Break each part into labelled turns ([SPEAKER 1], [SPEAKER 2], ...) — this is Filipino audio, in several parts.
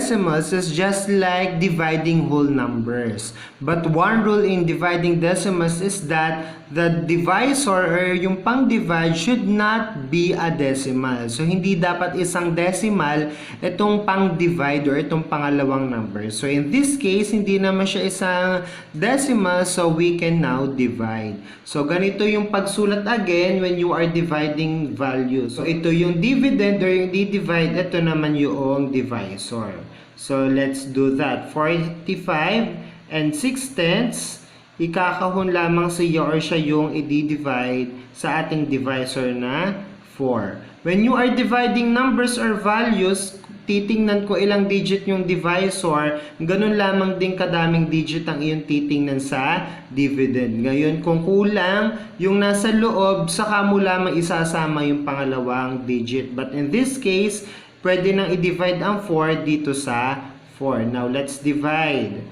[SPEAKER 1] decimals is just like dividing whole numbers. But one rule in dividing decimals is that the divisor or yung pang-divide should not be a decimal. So, hindi dapat isang decimal itong pang-divide or itong pangalawang number. So, in this case, hindi naman siya isang decimal, so we can now divide. So, ganito yung pagsulat again when you are dividing values. So, ito yung dividend or yung di-divide, ito naman yung divisor. So, let's do that. 45 and 6/10, ikakahon lamang siya or siya yung i-divide sa ating divisor na 4. When you are dividing numbers or values, titingnan ko ilang digit yung divisor, ganun lamang din kadaming digit ang iyong titingnan sa dividend. Ngayon, kung kulang yung nasa loob, saka mo lamang isasama yung pangalawang digit. But in this case, pwede nang i-divide ang 4 dito sa 4. Now, let's divide.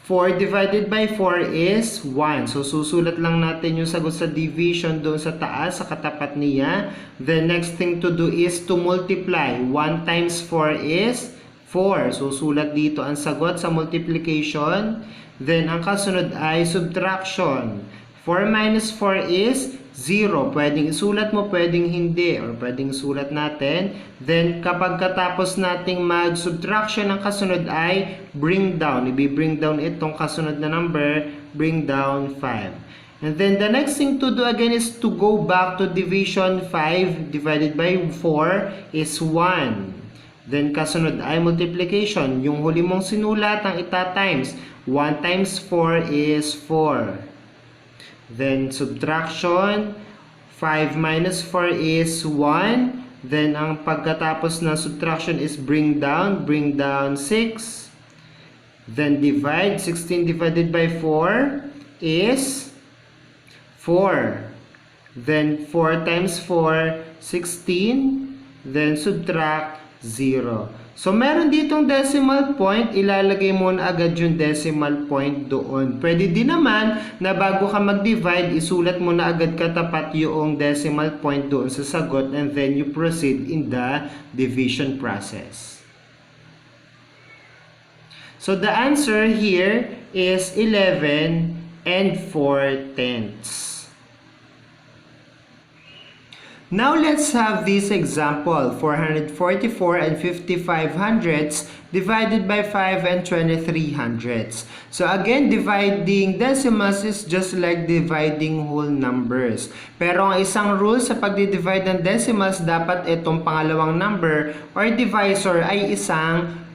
[SPEAKER 1] 4 divided by 4 is 1. So, susulat lang natin yung sagot sa division doon sa taas, sa katapat niya. The next thing to do is to multiply. 1 times 4 is 4. So, sulat dito ang sagot sa multiplication. Then, ang kasunod ay subtraction. 4 minus 4 is 0. Pwedeng isulat mo, pwedeng hindi, or pwedeng isulat natin. Then, kapag katapos nating mag-subtraction, ang kasunod ay bring down. I-bring down itong kasunod na number, bring down 5. And then, the next thing to do again is to go back to division. 5 divided by 4 is 1. Then, kasunod ay multiplication. Yung huli mong sinulat, ang ita-times. 1 times 4 is 4. Then, subtraction, 5 minus 4 is 1. Then, ang pagkatapos ng subtraction is bring down 6. Then, divide, 16 divided by 4 is 4. Then, 4 times 4, 16. Then, subtract 0. So, meron ditong decimal point, ilalagay mo na agad yung decimal point doon. Pwede din naman na bago ka mag-divide, isulat mo na agad katapat yung decimal point doon sa sagot and then you proceed in the division process. So, the answer here is 11 and 4/10. Now, let's have this example, 444 and 55 hundredths divided by 5 and 23 hundredths. So, again, dividing decimals is just like dividing whole numbers. Pero ang isang rule sa pagdi-divide ng decimals, dapat itong pangalawang number or divisor ay isang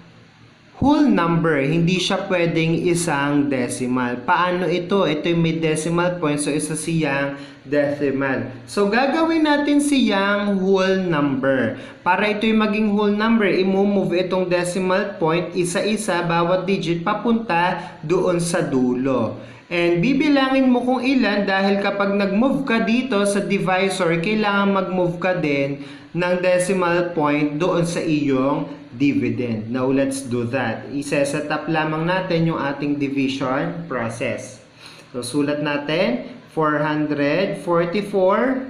[SPEAKER 1] whole number, hindi siya pwedeng isang decimal. Paano ito? Ito yung may decimal point, so isa siyang decimal. So, gagawin natin siyang whole number. Para ito yung maging whole number, i-move itong decimal point, isa-isa, bawat digit, papunta doon sa dulo. And bibilangin mo kung ilan dahil kapag nag-move ka dito sa divisor, kailangan mag-move ka din ng decimal point doon sa iyong dividend. Now, let's do that. Isa-set up lamang natin yung ating division process. So, sulat natin 444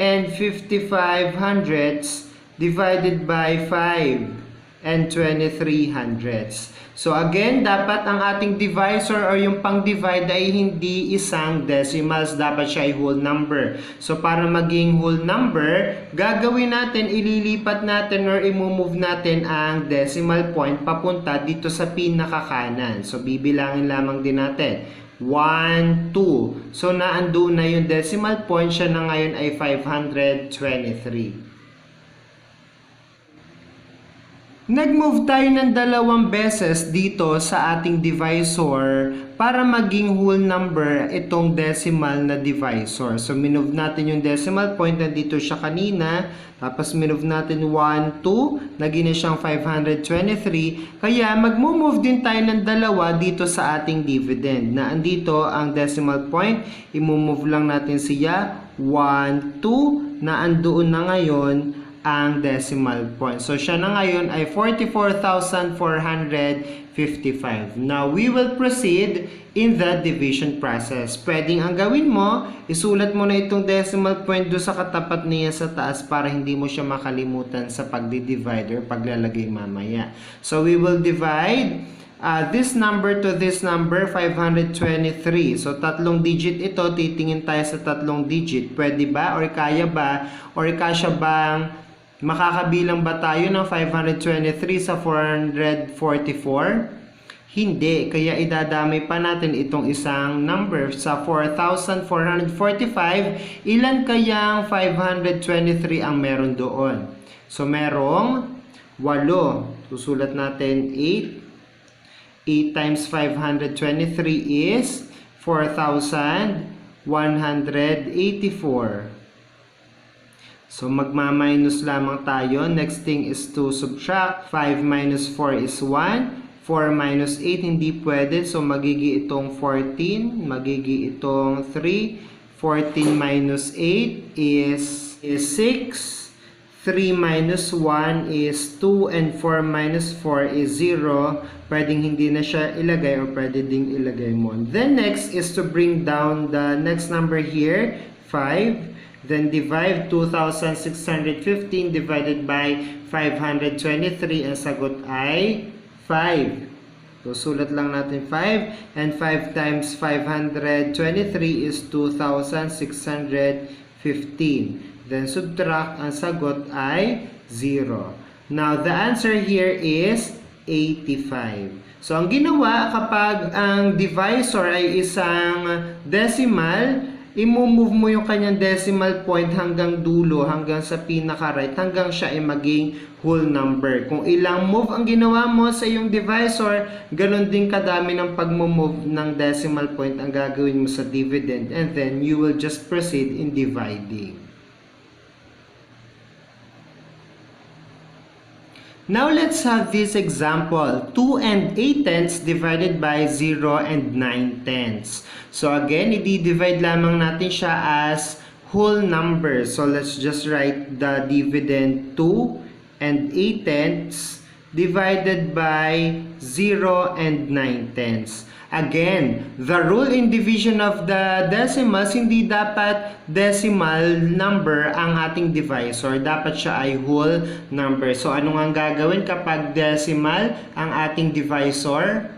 [SPEAKER 1] and 55 hundredths divided by 5 and 23 hundredths. So, again, dapat ang ating divisor or yung pang-divide ay hindi isang decimals. Dapat siya ay whole number. So, para maging whole number, gagawin natin, ililipat natin or i-move natin ang decimal point papunta dito sa pinakakanan. So, bibilangin lamang din natin. 1, 2. So, naandoon na yung decimal point. Siya na ngayon ay 523. Nag-move tayo ng dalawang beses dito sa ating divisor para maging whole number itong decimal na divisor. So, minove natin yung decimal point na dito siya kanina. Tapos, minove natin 1, 2. Naging na siyang 523. Kaya, mag-move din tayo ng dalawa dito sa ating dividend. Na andito ang decimal point. I-move lang natin siya. 1, 2. Na andoon na ngayon ang decimal point. So, siya na ngayon ay 44,455. Now, we will proceed in the division process. Pwedeng ang gawin mo, isulat mo na itong decimal point do sa katapat niya sa taas para hindi mo siya makalimutan sa pagdi-divide or paglalagay mamaya. So, we will divide this number to this number, 523. So, tatlong digit ito. Titingin tayo sa tatlong digit. Pwede ba? Or kaya ba? Or kasya bang makakabilang ba tayo ng 523 sa 444? Hindi. Kaya idadamay pa natin itong isang number. Sa 4,445, ilan kayang 523 ang meron doon? So, merong 8. Susulat natin 8. 8 times 523 is 4,184. So, magma-minus lamang tayo. Next thing is to subtract. 5 minus 4 is 1. 4 minus 8, hindi pwede. So, magigi itong 14. Magigi itong 3. 14 minus 8 is 6. 3 minus 1 is 2 and 4 minus 4 is 0. Pwedeng hindi na siya ilagay or pwede ding ilagay mo. Then next is to bring down the next number here, 5. Then divide 2,615 divided by 523. Ang sagot ay 5. So, sulat lang natin 5. And 5 times 523 is 2,615. Then subtract, ang sagot ay 0. Now, the answer here is 85. So, ang ginawa kapag ang divisor ay isang decimal, i-move mo yung kanyang decimal point hanggang dulo, hanggang sa pinaka-right, hanggang siya ay maging whole number. Kung ilang move ang ginawa mo sa iyong divisor, ganun din kadami ng pag-move ng decimal point ang gagawin mo sa dividend. And then, you will just proceed in dividing. Now, let's have this example. 2 and 8 tenths divided by 0 and 9 tenths. So, again, i-divide lamang natin siya as whole numbers. So, let's just write the dividend 2 and 8 tenths divided by 0 and 9 tenths. Again, the rule in division of the decimals, hindi dapat decimal number ang ating divisor. Dapat siya ay whole number. So, ano nga gagawin kapag decimal ang ating divisor?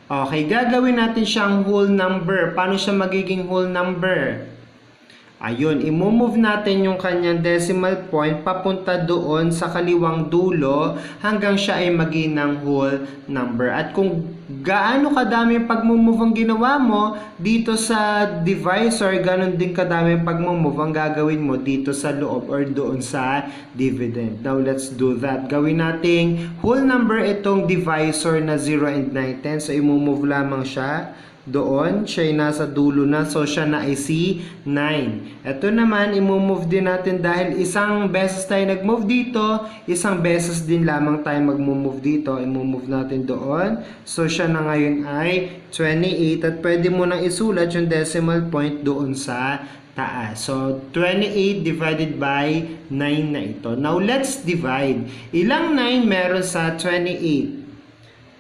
[SPEAKER 1] Okay, gagawin natin siyang whole number. Paano siya magiging whole number? Ayun, i-move natin yung kanyang decimal point papunta doon sa kaliwang dulo hanggang siya ay maging ng whole number. At kung gaano kadami yung pag-move ang ginawa mo dito sa divisor, ganon din kadami yung pag-move ang gagawin mo dito sa loob or doon sa dividend. Now, let's do that. Gawin nating whole number itong divisor na 0 and 9 tenths. So, i-move lamang siya doon, siya ay nasa dulo na, so siya na ay C9. Ito naman, i-move din natin dahil isang beses tayo nag-move dito, isang beses din lamang tayo mag-move dito, i-move natin doon. So siya na ngayon ay 28 at pwede mo nang isulat yung decimal point doon sa taas. So 28 divided by 9 na ito. Now let's divide. Ilang 9 meron sa 28?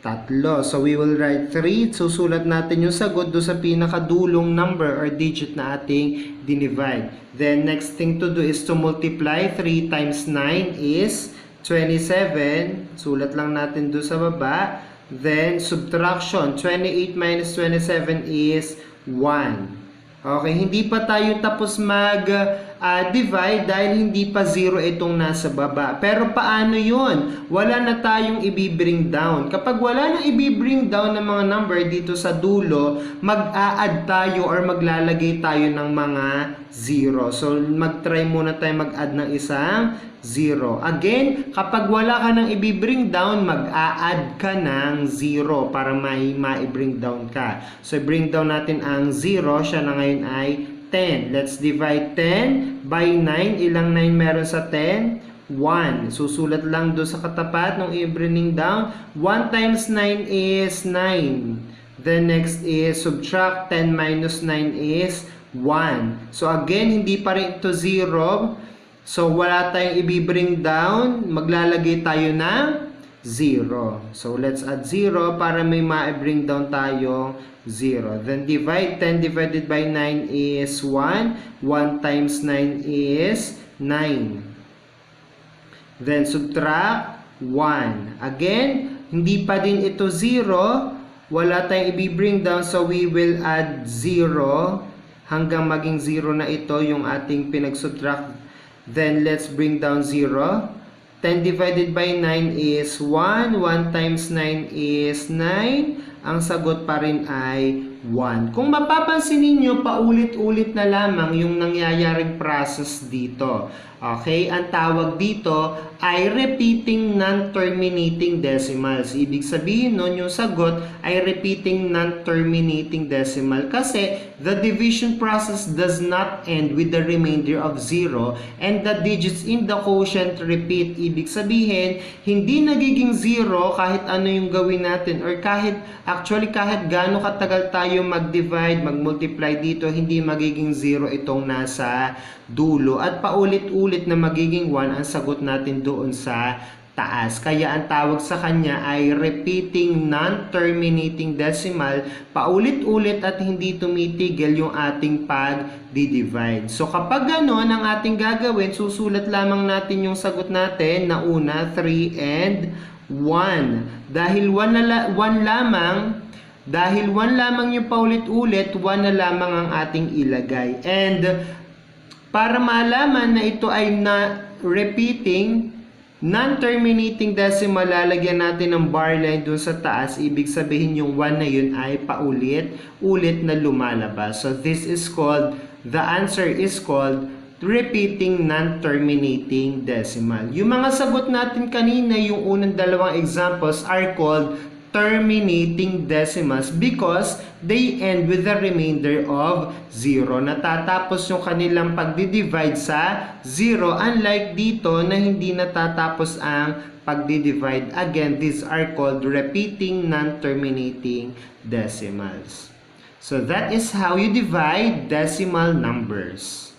[SPEAKER 1] Tatlo. So, we will write 3. Susulat natin yung sagot do sa pinakadulong number or digit na ating dinivide. Then, next thing to do is to multiply. 3 times 9 is 27. Sulat lang natin do sa baba. Then, subtraction. 28 minus 27 is 1. Okay, hindi pa tayo tapos mag-divide dahil hindi pa 0 itong nasa baba. Pero paano yun? Wala na tayong i-bring down. Kapag wala na i-bring down ng mga number dito sa dulo, mag-a-add tayo or maglalagay tayo ng mga 0. So, mag-try muna tayo mag-add ng isang 0. Again, kapag wala ka nang i-bring down, mag-a-add ka ng 0 para ma-bring down ka. So, bring down natin ang 0. Siya na ngayon ay 10. Let's divide 10 by 9. Ilang 9 meron sa 10? 1. Susulat lang doon sa katapat ng i-bring down. 1 times 9 is 9. Then next is subtract 10 minus 9 is 1. So again, hindi pa rin ito 0. So, wala tayong i-bring down. Maglalagay tayo ng 0. So, let's add 0 para may ma-bring down tayo 0. Then, divide. 10 divided by 9 is 1. 1 times 9 is 9. Then, subtract 1. Again, hindi pa din ito 0. Wala tayong i-bring down. So, we will add 0 hanggang maging 0 na ito yung ating pinag-subtract. Then, let's bring down 0. 10 divided by 9 is 1. 1 times 9 is 9. Ang sagot pa rin ay 1. Kung mapapansin ninyo, paulit-ulit na lamang yung nangyayaring process dito. Okay? Ang tawag dito ay repeating non-terminating decimals. Ibig sabihin nun, yung sagot ay repeating non-terminating decimal kasi the division process does not end with the remainder of 0 and the digits in the quotient repeat. Ibig sabihin, hindi nagiging 0 kahit ano yung gawin natin or kahit gaano katagal tayo mag-divide, mag-multiply dito, hindi magiging 0 itong nasa dulo. At paulit-ulit na magiging 1 ang sagot natin doon sa taas. Kaya ang tawag sa kanya ay repeating non-terminating decimal. Paulit-ulit at hindi tumitigil yung ating pag-divide. So kapag gano'n ang ating gagawin, susulat lamang natin yung sagot natin na una, 3 and 1. Dahil 1 lamang yung paulit-ulit, 1 na lamang ang ating ilagay. And para malaman na ito ay repeating non-terminating decimal, lalagyan natin ng bar line dun sa taas. Ibig sabihin yung 1 na yun ay paulit-ulit na lumalabas. So this is called, the answer is called repeating non-terminating decimal. Yung mga sagot natin kanina, yung unang dalawang examples are called terminating decimals because they end with the remainder of 0. Natatapos yung kanilang pagdi-divide sa 0, unlike dito na hindi natatapos ang pagdi-divide. Again, these are called repeating non-terminating decimals. So that is how you divide decimal numbers.